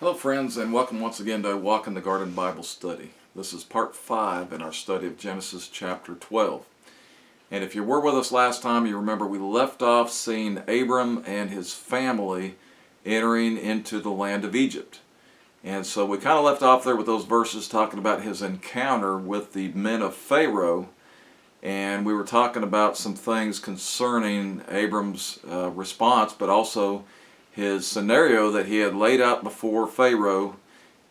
Hello friends, and welcome once again to Walk in the Garden Bible Study. This is part 5 in our study of Genesis chapter 12. And if you were with us last time, you remember we left off seeing Abram and his family entering into the land of Egypt. And so we kind of left off there with those verses talking about his encounter with the men of Pharaoh. And we were talking about some things concerning Abram's response, but also his scenario that he had laid out before Pharaoh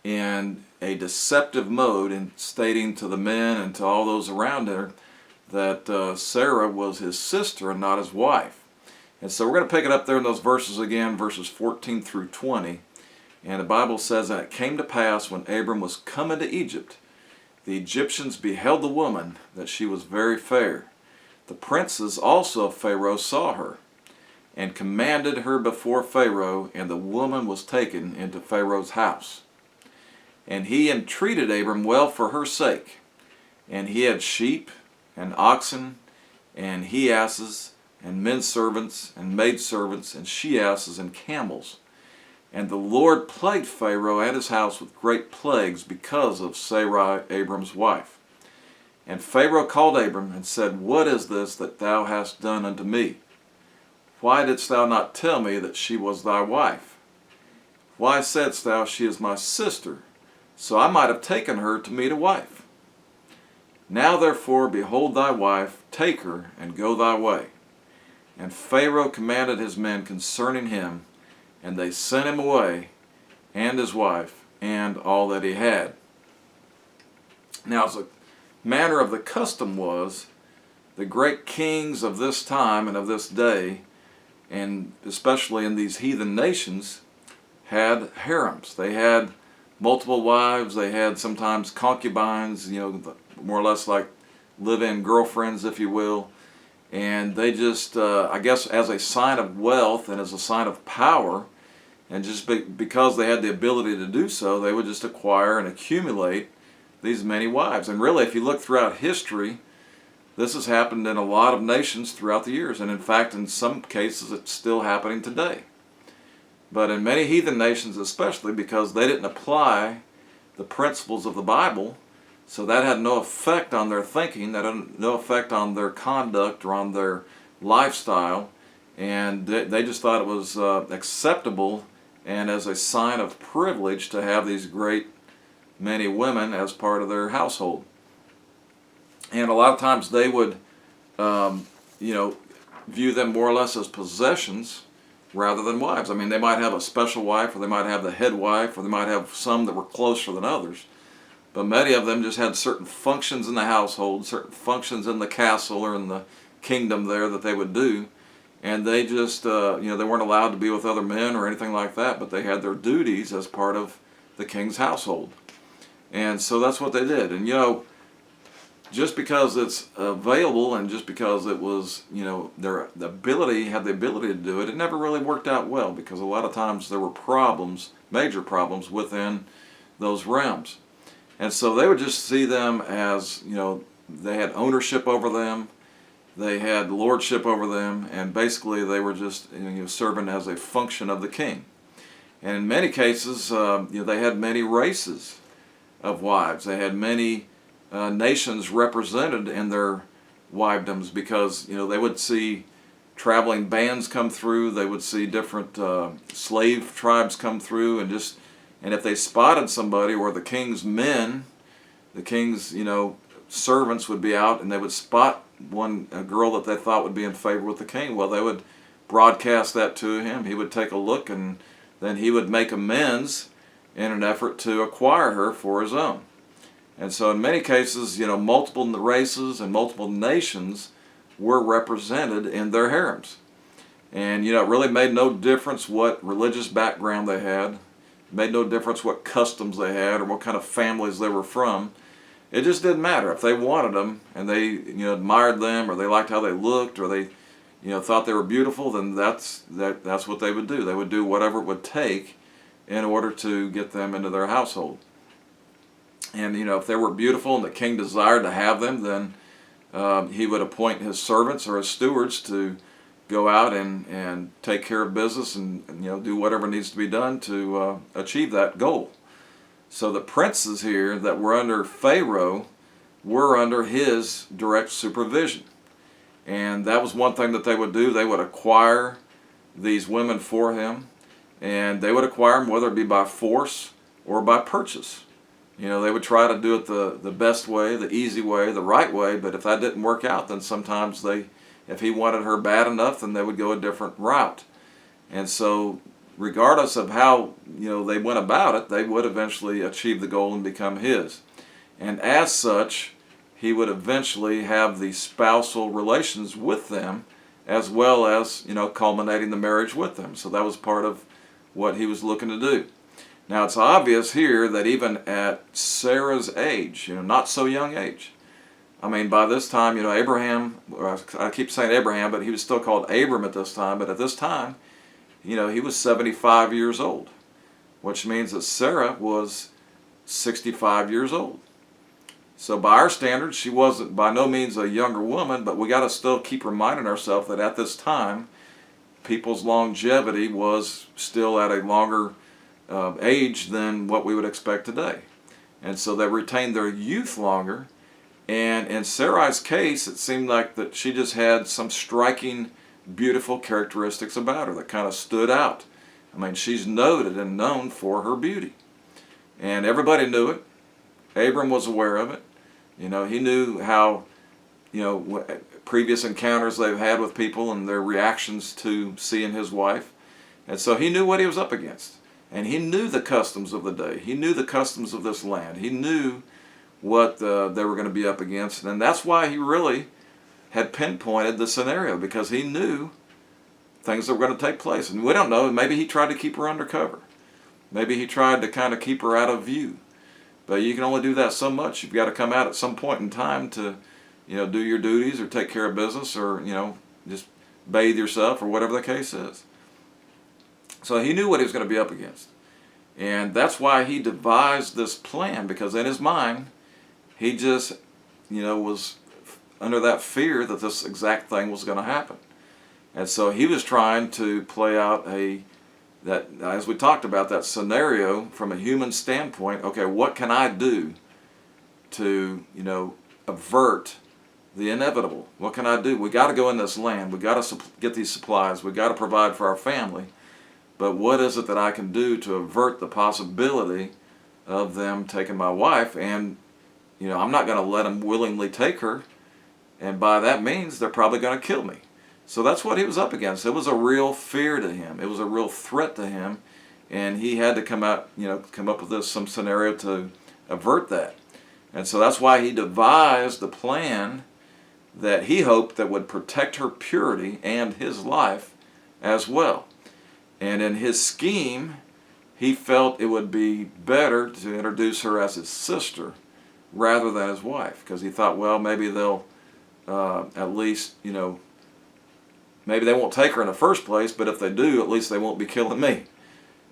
in a deceptive mode, and stating to the men and to all those around her that Sarah was his sister and not his wife. And so we're going to pick it up there in those verses again, verses 14 through 20. And the Bible says, "And it came to pass when Abram was come into Egypt, the Egyptians beheld the woman, that she was very fair. The princes also of Pharaoh saw her, and commanded her before Pharaoh, and the woman was taken into Pharaoh's house. And he entreated Abram well for her sake. And he had sheep, and oxen, and he asses, and men servants, and maid servants, and she asses, and camels. And the Lord plagued Pharaoh and his house with great plagues because of Sarai, Abram's wife. And Pharaoh called Abram, and said, What is this that thou hast done unto me? Why didst thou not tell me that she was thy wife? Why saidst thou, She is my sister? So I might have taken her to me to wife. Now therefore, behold thy wife, take her, and go thy way. And Pharaoh commanded his men concerning him, and they sent him away, and his wife, and all that he had." Now, as the manner of the custom was, the great kings of this time and of this day, and especially in these heathen nations, had harems. They had multiple wives. They had sometimes concubines, more or less like live-in girlfriends, if you will. And they just, I guess, as a sign of wealth and as a sign of power, and just because they had the ability to do so, they would just acquire and accumulate these many wives. And really, if you look throughout history, this has happened in a lot of nations throughout the years, and in fact, in some cases, it's still happening today. But in many heathen nations especially, because they didn't apply the principles of the Bible, so that had no effect on their thinking, that had no effect on their conduct or on their lifestyle, and they just thought it was acceptable and as a sign of privilege to have these great many women as part of their household. And a lot of times they would, view them more or less as possessions rather than wives. I mean, they might have a special wife, or they might have the head wife, or they might have some that were closer than others. But many of them just had certain functions in the household, certain functions in the castle or in the kingdom there that they would do. And they just, they weren't allowed to be with other men or anything like that, but they had their duties as part of the king's household. And so that's what they did. And, just because it's available and just because it was, had the ability to do it, it never really worked out well, because a lot of times there were problems, major problems within those realms. And so they would just see them as, they had ownership over them, they had lordship over them, and basically they were just serving as a function of the king. And in many cases, they had many races of wives. They had many nations represented in their wivedoms, because they would see traveling bands come through. They would see different slave tribes come through, and if they spotted somebody, or the king's men, the king's servants would be out, and they would spot a girl that they thought would be in favor with the king. Well, they would broadcast that to him. He would take a look, and then he would make amends in an effort to acquire her for his own. And so in many cases, multiple races and multiple nations were represented in their harems. And, it really made no difference what religious background they had. It made no difference what customs they had or what kind of families they were from. It just didn't matter. If they wanted them and they, admired them, or they liked how they looked, or they, thought they were beautiful, then that's what they would do. They would do whatever it would take in order to get them into their household. And, if they were beautiful and the king desired to have them, then he would appoint his servants or his stewards to go out and take care of business and do whatever needs to be done to achieve that goal. So the princes here that were under Pharaoh were under his direct supervision. And that was one thing that they would do. They would acquire these women for him, and they would acquire them whether it be by force or by purchase. They would try to do it the best way, the easy way, the right way, but if that didn't work out, then sometimes if he wanted her bad enough, then they would go a different route. And so regardless of how they went about it, they would eventually achieve the goal and become his. And as such, he would eventually have the spousal relations with them, as well as culminating the marriage with them. So that was part of what he was looking to do. Now it's obvious here that even at Sarah's age, not so young age, I mean, by this time, Abraham, I keep saying Abraham, but he was still called Abram at this time, but at this time, he was 75 years old, which means that Sarah was 65 years old. So by our standards, she wasn't by no means a younger woman, but we got to still keep reminding ourselves that at this time, people's longevity was still at a longer age than what we would expect today. And so they retained their youth longer. And in Sarai's case, it seemed like that she just had some striking, beautiful characteristics about her that kind of stood out. I mean, she's noted and known for her beauty. And everybody knew it. Abram was aware of it. He knew how, previous encounters they've had with people and their reactions to seeing his wife. And so he knew what he was up against. And he knew the customs of the day. He knew the customs of this land. He knew what they were going to be up against. And that's why he really had pinpointed the scenario, because he knew things that were going to take place. And we don't know. Maybe he tried to keep her undercover. Maybe he tried to kind of keep her out of view. But you can only do that so much. You've got to come out at some point in time to, do your duties or take care of business or, just bathe yourself or whatever the case is. So he knew what he was going to be up against. And that's why he devised this plan, because in his mind, he just, was under that fear that this exact thing was going to happen. And so he was trying to play out that, as we talked about, that scenario from a human standpoint. Okay, what can I do to, avert the inevitable? What can I do? We got to go in this land. We got to get these supplies. We got to provide for our family. But what is it that I can do to avert the possibility of them taking my wife? And, I'm not going to let them willingly take her. And by that means, they're probably going to kill me. So that's what he was up against. It was a real fear to him. It was a real threat to him. And he had to come up with some scenario to avert that. And so that's why he devised the plan that he hoped that would protect her purity and his life as well. And in his scheme, he felt it would be better to introduce her as his sister rather than his wife, because he thought, well, maybe they'll at least, maybe they won't take her in the first place, but if they do, at least they won't be killing me.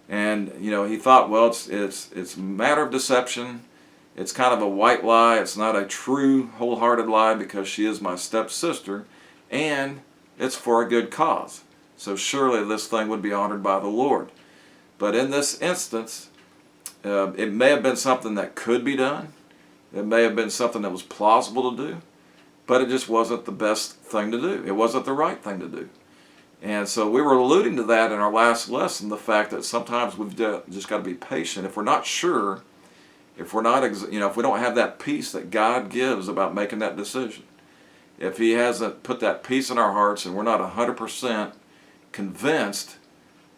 And, he thought, well, it's a matter of deception. It's kind of a white lie. It's not a true, wholehearted lie, because she is my stepsister, and it's for a good cause. So surely this thing would be honored by the Lord. But in this instance, it may have been something that could be done. It may have been something that was plausible to do, but it just wasn't the best thing to do. It wasn't the right thing to do. And so we were alluding to that in our last lesson, the fact that sometimes we've just got to be patient. If we're not sure, if we don't have that peace that God gives about making that decision, if He hasn't put that peace in our hearts and we're not 100% convinced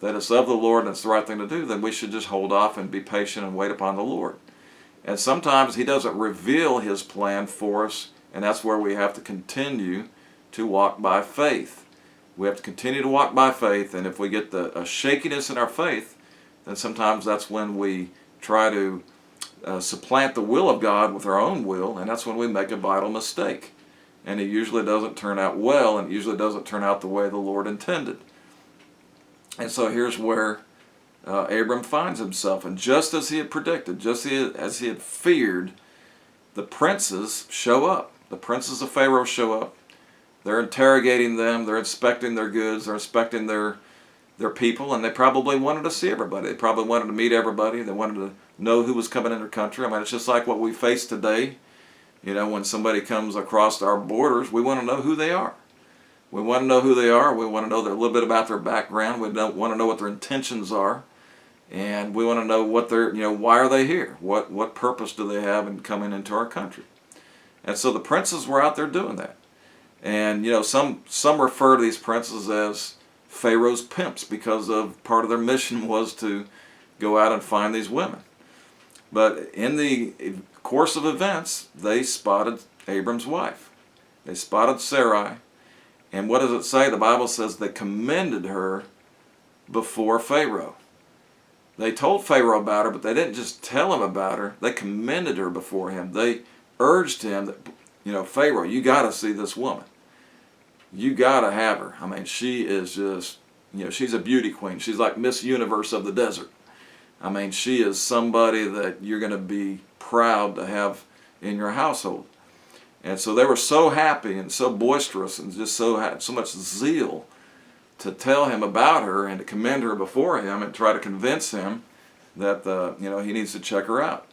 that it's of the Lord and it's the right thing to do, then we should just hold off and be patient and wait upon the Lord. And sometimes He doesn't reveal His plan for us, and that's where we have to continue to walk by faith. We have to continue to walk by faith, and if we get a shakiness in our faith, then sometimes that's when we try to supplant the will of God with our own will, and that's when we make a vital mistake. And it usually doesn't turn out well, and it usually doesn't turn out the way the Lord intended. And so here's where Abram finds himself. And just as he had predicted, just as he had feared, the princes show up. The princes of Pharaoh show up. They're interrogating them. They're inspecting their goods. They're inspecting their people, and they probably wanted to see everybody. They probably wanted to meet everybody. They wanted to know who was coming in their country. I mean, it's just like what we face today. You know, when somebody comes across our borders, we want to know who they are. We want to know who they are. We want to know a little bit about their background. We want to know what their intentions are. And we want to know what they're, why are they here? What purpose do they have in coming into our country? And so the princes were out there doing that. And, some refer to these princes as Pharaoh's pimps because of part of their mission was to go out and find these women. But in the course of events, they spotted Abram's wife. They spotted Sarai. And what does it say? The Bible says they commended her before Pharaoh. They told Pharaoh about her, but they didn't just tell him about her. They commended her before him. They urged him that, Pharaoh, you got to see this woman. You got to have her. I mean, she is just, she's a beauty queen. She's like Miss Universe of the desert. I mean, she is somebody that you're going to be proud to have in your household. And so they were so happy and so boisterous and just had so much zeal to tell him about her and to commend her before him and try to convince him that he needs to check her out.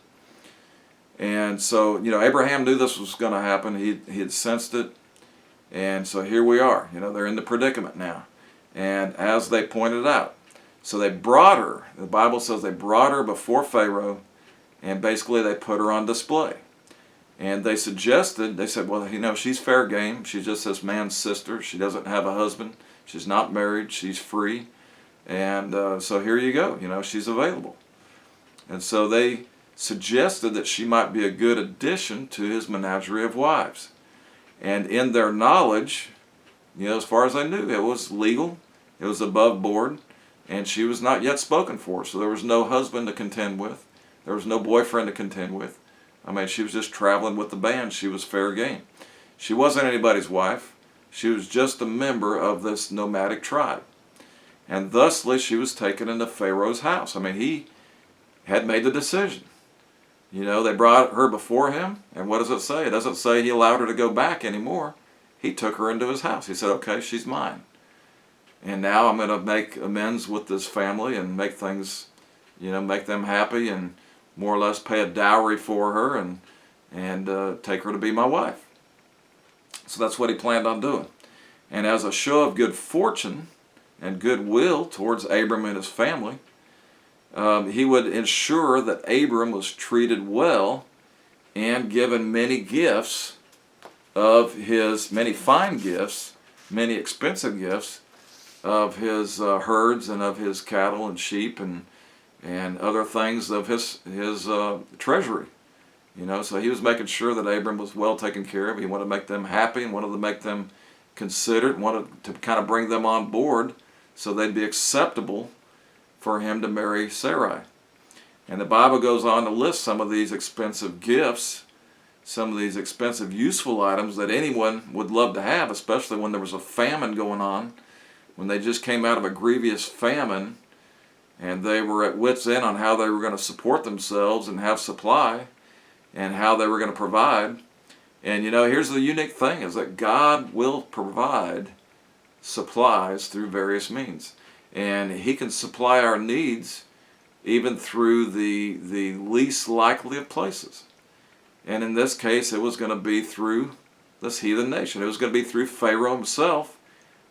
And so Abraham knew this was going to happen. He had sensed it, and so here we are. They're in the predicament now. And as they pointed out, so they brought her. The Bible says they brought her before Pharaoh, and basically they put her on display. And they said, well, she's fair game. She's just this man's sister. She doesn't have a husband. She's not married. She's free. And so here you go. She's available. And so they suggested that she might be a good addition to his menagerie of wives. And in their knowledge, as far as I knew, it was legal. It was above board. And she was not yet spoken for. So there was no husband to contend with. There was no boyfriend to contend with. I mean, she was just traveling with the band. She was fair game. She wasn't anybody's wife. She was just a member of this nomadic tribe. And thusly, she was taken into Pharaoh's house. I mean, he had made the decision. They brought her before him. And what does it say? It doesn't say he allowed her to go back anymore. He took her into his house. He said, okay, she's mine. And now I'm going to make amends with this family and make things, make them happy and more or less pay a dowry for her and take her to be my wife. So that's what he planned on doing. And as a show of good fortune and goodwill towards Abram and his family, he would ensure that Abram was treated well and given many gifts of his, many fine gifts, many expensive gifts of his herds and of his cattle and sheep and other things of his treasury. So he was making sure that Abram was well taken care of. He wanted to make them happy and wanted to make them considered, wanted to kind of bring them on board so they'd be acceptable for him to marry Sarai. And the Bible goes on to list some of these expensive gifts, some of these expensive useful items that anyone would love to have, especially when there was a famine going on, when they just came out of a grievous famine and they were at wit's end on how they were going to support themselves and have supply and how they were going to provide. And here's the unique thing is that God will provide supplies through various means. And he can supply our needs even through the least likely of places. And in this case, it was going to be through this heathen nation. It was going to be through Pharaoh himself,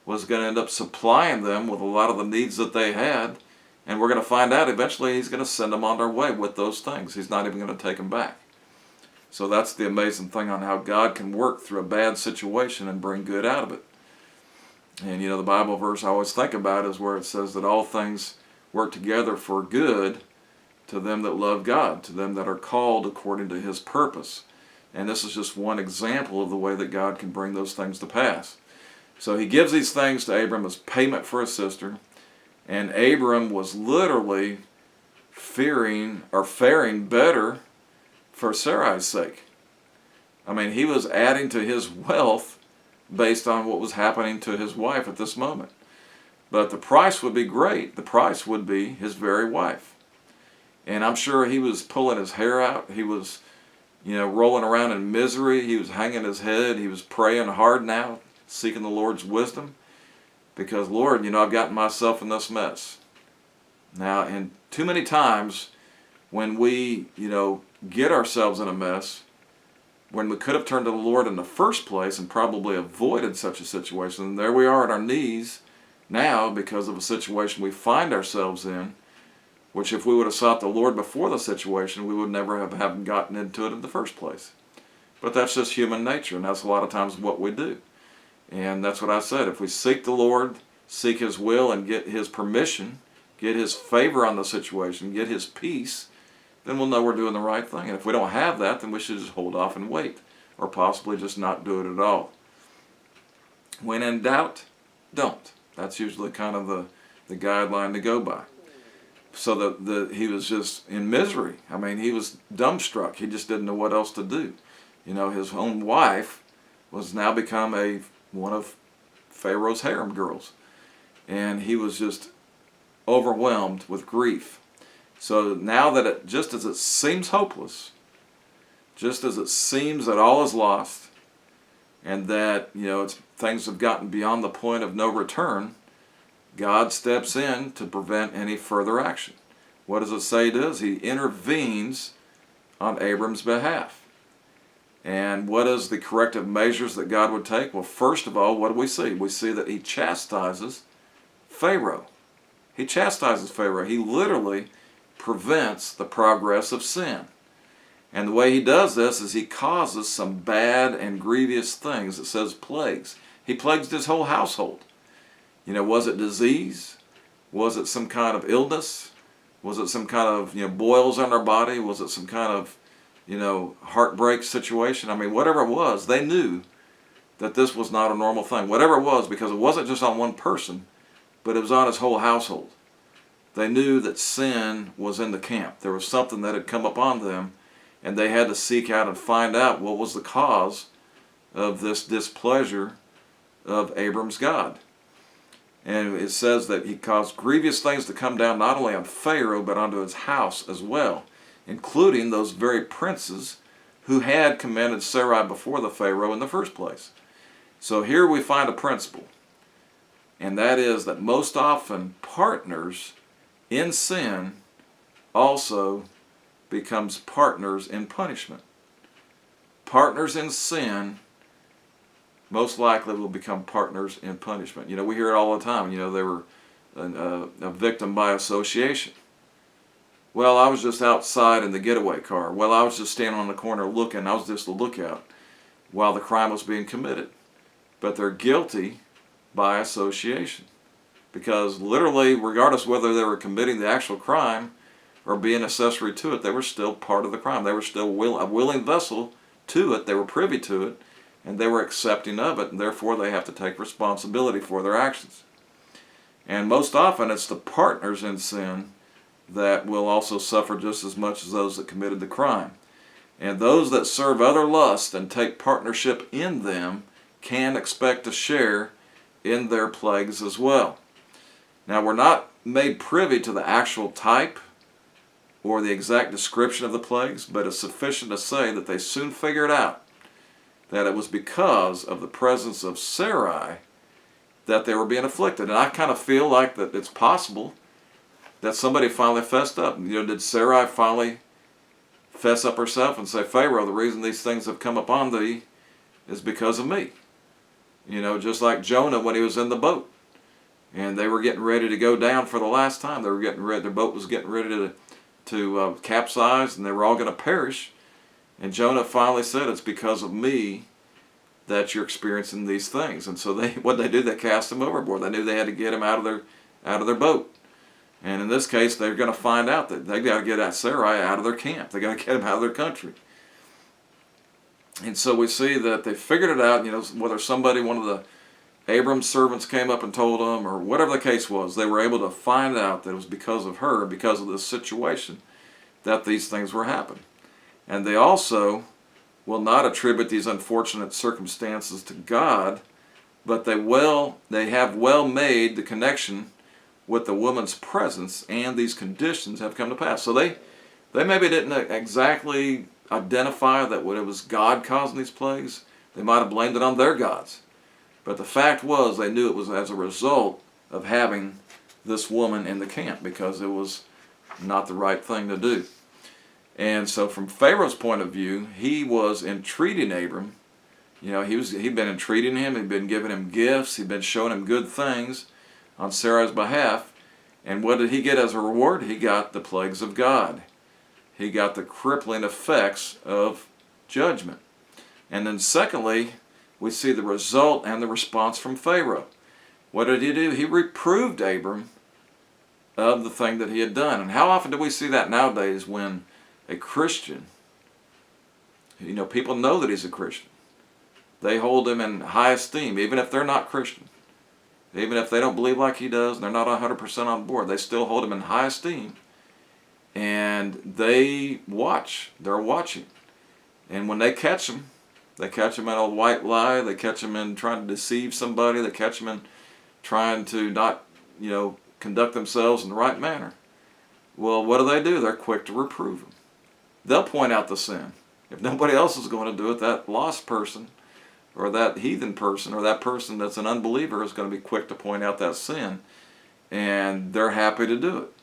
was going to end up supplying them with a lot of the needs that they had. And we're going to find out eventually he's going to send them on their way with those things. He's not even going to take them back. So that's the amazing thing on how God can work through a bad situation and bring good out of it. And the Bible verse I always think about is where it says that all things work together for good to them that love God, to them that are called according to his purpose. And this is just one example of the way that God can bring those things to pass. So he gives these things to Abram as payment for his sister. And Abram was literally faring better for Sarai's sake. I mean, he was adding to his wealth based on what was happening to his wife at this moment. But the price would be great. The price would be his very wife. And I'm sure he was pulling his hair out. He was, rolling around in misery. He was hanging his head. He was praying hard now. seeking the Lord's wisdom, because, Lord, I've gotten myself in this mess. Now, and too many times when we, get ourselves in a mess, when we could have turned to the Lord in the first place and probably avoided such a situation, and there we are at our knees now because of a situation we find ourselves in, which if we would have sought the Lord before the situation, we would never have gotten into it in the first place. But that's just human nature, and that's a lot of times what we do. And that's what I said. If we seek the Lord, seek His will, and get His permission, get His favor on the situation, get His peace, then we'll know we're doing the right thing. And if we don't have that, then we should just hold off and wait, or possibly just not do it at all. When in doubt, don't. That's usually kind of the guideline to go by. So he was just in misery. I mean, he was dumbstruck. He just didn't know what else to do. His own wife was now become one of Pharaoh's harem girls. And he was just overwhelmed with grief. So now that just as it seems hopeless, just as it seems that all is lost, and that things have gotten beyond the point of no return, God steps in to prevent any further action. What does it say He does? He intervenes on Abram's behalf. And what is the corrective measures that God would take? Well, first of all, what do we see? We see that He chastises Pharaoh. He chastises Pharaoh. He literally prevents the progress of sin. And the way He does this is He causes some bad and grievous things. It says plagues. He plagues His whole household. Was it disease? Was it some kind of illness? Was it some kind of, boils on our body? Was it some kind of, heartbreak situation? I mean, whatever it was, they knew that this was not a normal thing. Whatever it was, because it wasn't just on one person, but it was on his whole household. They knew that sin was in the camp. There was something that had come upon them, and they had to seek out and find out what was the cause of this displeasure of Abram's God. And it says that He caused grievous things to come down not only on Pharaoh, but onto his house as well, including those very princes who had commended Sarai before the Pharaoh in the first place. So here we find a principle, and that is that most often partners in sin also becomes partners in punishment. Partners in sin most likely will become partners in punishment. We hear it all the time. They were a victim by association. Well, I was just outside in the getaway car. Well, I was just standing on the corner looking. I was just a lookout while the crime was being committed. But they're guilty by association. Because literally, regardless whether they were committing the actual crime or being accessory to it, they were still part of the crime. They were still a willing vessel to it. They were privy to it. And they were accepting of it, and therefore they have to take responsibility for their actions. And most often it's the partners in sin that will also suffer just as much as those that committed the crime. And those that serve other lusts and take partnership in them can expect to share in their plagues as well. Now, we're not made privy to the actual type or the exact description of the plagues, but it's sufficient to say that they soon figured out that it was because of the presence of Sarai that they were being afflicted. And I kind of feel like that it's possible that somebody finally fessed up. Did Sarai finally fess up herself and say, Pharaoh, the reason these things have come upon thee is because of me? Just like Jonah when he was in the boat. And they were getting ready to go down for the last time. They were getting ready, their boat was getting ready to capsize, and they were all going to perish. And Jonah finally said, it's because of me that you're experiencing these things. And so what they do, they cast him overboard. They knew they had to get him out of their boat. And in this case, they're going to find out that they got to get Sarai out of their camp. They got to get him out of their country. And so we see that they figured it out, whether one of the Abram's servants came up and told them, or whatever the case was, they were able to find out that it was because of her, because of this situation, that these things were happening. And they also will not attribute these unfortunate circumstances to God, but they have well made the connection with the woman's presence, and these conditions have come to pass. So they maybe didn't exactly identify that when it was God causing these plagues, they might have blamed it on their gods. But the fact was, they knew it was as a result of having this woman in the camp, because it was not the right thing to do. And so from Pharaoh's point of view, he was entreating Abram. He'd been entreating him, he'd been giving him gifts, he'd been showing him good things on Sarai's behalf. And what did he get as a reward? He got the plagues of God. He got the crippling effects of judgment. And then secondly, we see the result and the response from Pharaoh. What did he do? He reproved Abram of the thing that he had done. And how often do we see that nowadays, when a Christian, people know that he's a Christian. They hold him in high esteem, even if they're not Christian. Even if they don't believe like he does, and they're not 100% on board, they still hold him in high esteem. And they watch. They're watching. And when they catch him in a white lie, they catch him in trying to deceive somebody, they catch him in trying to not, conduct themselves in the right manner. Well, what do? They're quick to reprove him. They'll point out the sin. If nobody else is going to do it, that lost person, or that heathen person, or that person that's an unbeliever is going to be quick to point out that sin, and they're happy to do it.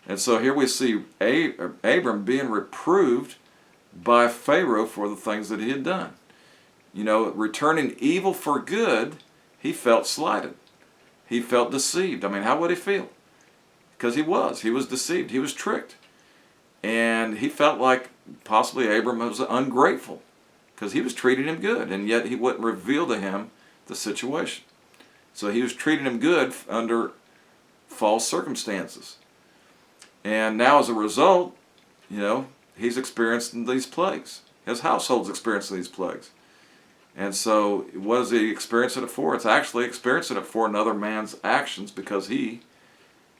And so here we see Abram being reproved by Pharaoh for the things that he had done. Returning evil for good, he felt slighted. He felt deceived. I mean, how would he feel? Because he was deceived. He was tricked. And he felt like possibly Abram was ungrateful, because he was treating him good, and yet he wouldn't reveal to him the situation. So he was treating him good under false circumstances. And now as a result, he's experiencing these plagues. His household's experiencing these plagues. And so what is he experiencing it for? It's actually experiencing it for another man's actions, because he,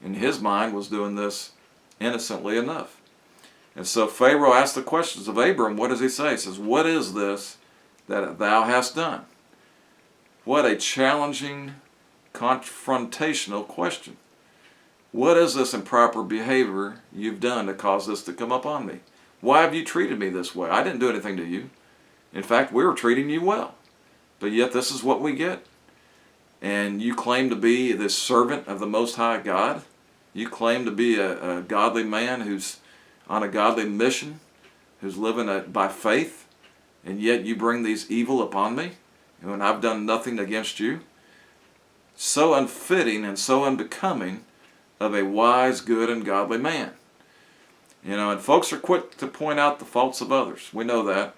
in his mind, was doing this innocently enough. And so Pharaoh asked the questions of Abram. What does he say? He says, "What is this that thou hast done?" What a challenging, confrontational question. What is this improper behavior you've done to cause this to come upon me? Why have you treated me this way? I didn't do anything to you. In fact, we were treating you well. But yet this is what we get. And you claim to be this servant of the Most High God. You claim to be a godly man who's on a godly mission, who's living by faith, and yet you bring these evil upon me when I've done nothing against you. So unfitting and so unbecoming of a wise, good, and godly man. And folks are quick to point out the faults of others. We know that.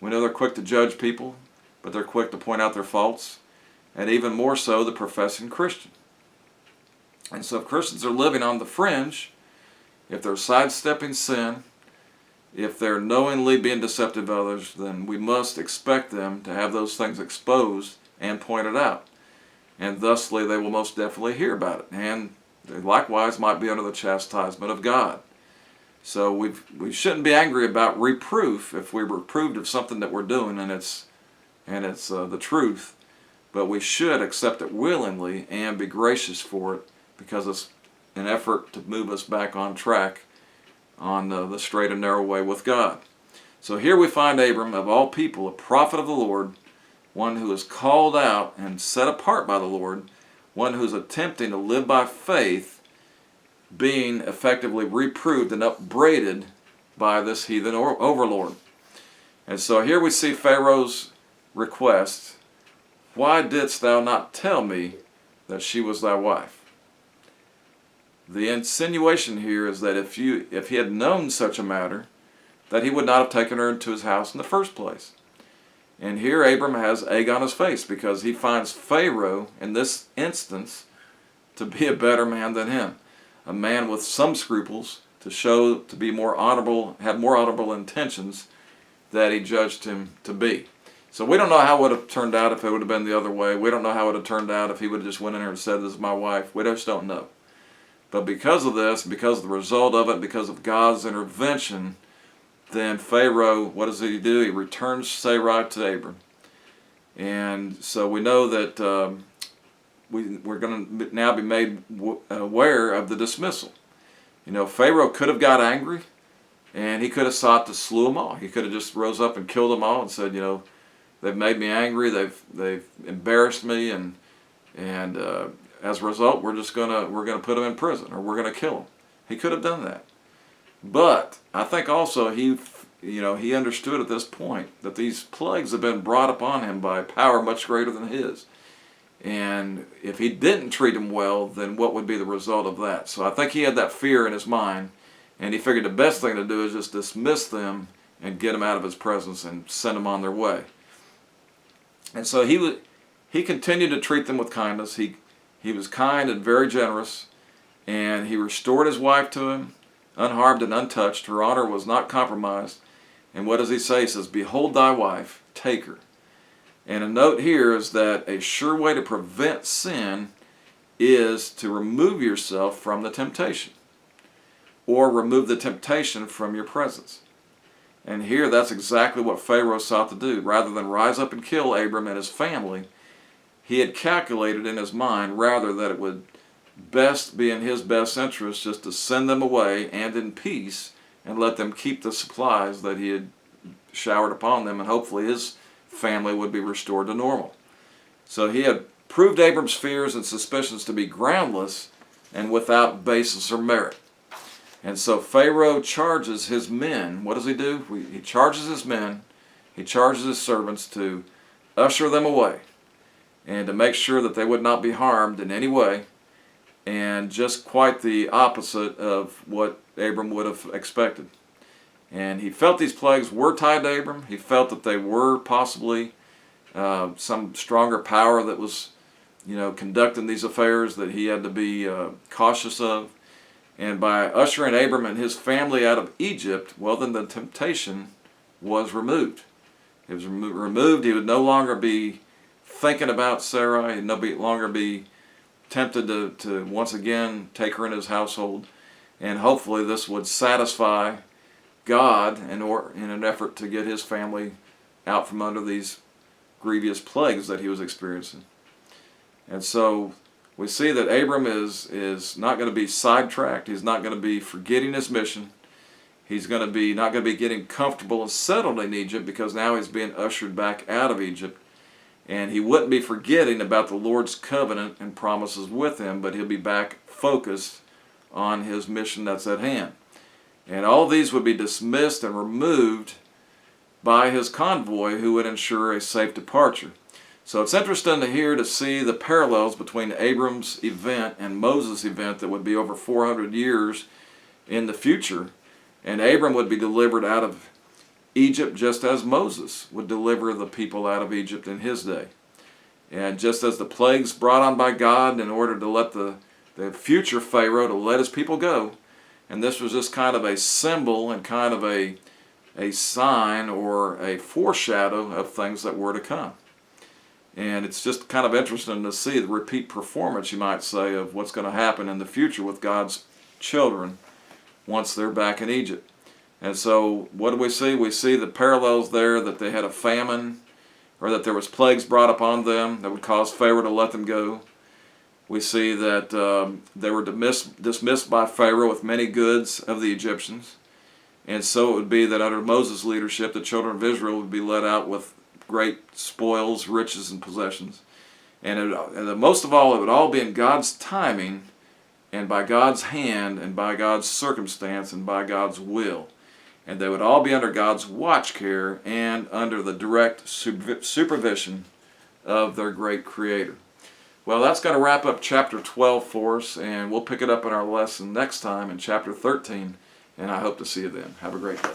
We know they're quick to judge people, but they're quick to point out their faults, and even more so the professing Christian. And so if Christians are living on the fringe, if they're sidestepping sin, if they're knowingly being deceptive of others, then we must expect them to have those things exposed and pointed out. And thusly they will most definitely hear about it. And they likewise might be under the chastisement of God. So we shouldn't be angry about reproof if we're reproved of something that we're doing and it's the truth. But we should accept it willingly and be gracious for it, because it's an effort to move us back on track on the straight and narrow way with God. So here we find Abram, of all people, a prophet of the Lord, one who is called out and set apart by the Lord, one who's attempting to live by faith, being effectively reproved and upbraided by this heathen overlord. And so here we see Pharaoh's request, "Why didst thou not tell me that she was thy wife?" The insinuation here is that if he had known such a matter, that he would not have taken her into his house in the first place. And here Abram has egg on his face, because he finds Pharaoh in this instance to be a better man than him, a man with some scruples, to show to be more honorable, have more honorable intentions that he judged him to be. So we don't know how it would have turned out if it would have been the other way. We don't know how it would have turned out if he would have just went in there and said, "This is my wife." We just don't know. But because of this, because of the result of it, because of God's intervention, then Pharaoh, what does he do? He returns Sarai to Abram. And so we know that we're going to now be made aware of the dismissal. Pharaoh could have got angry, and he could have sought to slew them all. He could have just rose up and killed them all and said, They've made me angry. They've embarrassed me, and as a result, we're gonna put him in prison, or we're gonna kill him. He could have done that, but I think also he understood at this point that these plagues have been brought upon him by power much greater than his. And if he didn't treat them well, then what would be the result of that? So I think he had that fear in his mind, and he figured the best thing to do is just dismiss them and get them out of his presence and send them on their way. And so he continued to treat them with kindness. He was kind and very generous, and he restored his wife to him, unharmed and untouched. Her honor was not compromised. And what does he say? He says, "Behold thy wife, take her." And a note here is that a sure way to prevent sin is to remove yourself from the temptation, or remove the temptation from your presence. And here that's exactly what Pharaoh sought to do. Rather than rise up and kill Abram and his family, he had calculated in his mind rather that it would best be in his best interest just to send them away and in peace, and let them keep the supplies that he had showered upon them, and hopefully his family would be restored to normal. So he had proved Abram's fears and suspicions to be groundless and without basis or merit. And so Pharaoh charges his men. What does he do? He charges his men, he charges his servants to usher them away and to make sure that they would not be harmed in any way, and just quite the opposite of what Abram would have expected. And he felt these plagues were tied to Abram. He felt that they were possibly some stronger power that was, conducting these affairs that he had to be cautious of. And by ushering Abram and his family out of Egypt, well, then the temptation was removed. It was removed. He would no longer be thinking about Sarai. He'd no longer be tempted to once again take her in his household. And hopefully this would satisfy God in an effort to get his family out from under these grievous plagues that he was experiencing. And so we see that Abram is not going to be sidetracked. He's not going to be forgetting his mission. He's not going to be getting comfortable and settled in Egypt, because now he's being ushered back out of Egypt. And he wouldn't be forgetting about the Lord's covenant and promises with him, but he'll be back focused on his mission that's at hand. And all these would be dismissed and removed by his convoy, who would ensure a safe departure. So it's interesting to see the parallels between Abram's event and Moses' event that would be over 400 years in the future. And Abram would be delivered out of Egypt just as Moses would deliver the people out of Egypt in his day. And just as the plagues brought on by God in order to let the future Pharaoh to let his people go, and this was just kind of a symbol and kind of a sign or a foreshadow of things that were to come. And it's just kind of interesting to see the repeat performance, you might say, of what's going to happen in the future with God's children once they're back in Egypt. And so what do we see? We see the parallels there, that they had a famine, or that there was plagues brought upon them that would cause Pharaoh to let them go. We see that they were dismissed by Pharaoh with many goods of the Egyptians. And so it would be that under Moses' leadership, the children of Israel would be led out with great spoils, riches, and possessions. And most of all, it would all be in God's timing, and by God's hand, and by God's circumstance, and by God's will. And they would all be under God's watch care and under the direct supervision of their great Creator. Well, that's going to wrap up chapter 12 for us, and we'll pick it up in our lesson next time in chapter 13, and I hope to see you then. Have a great day.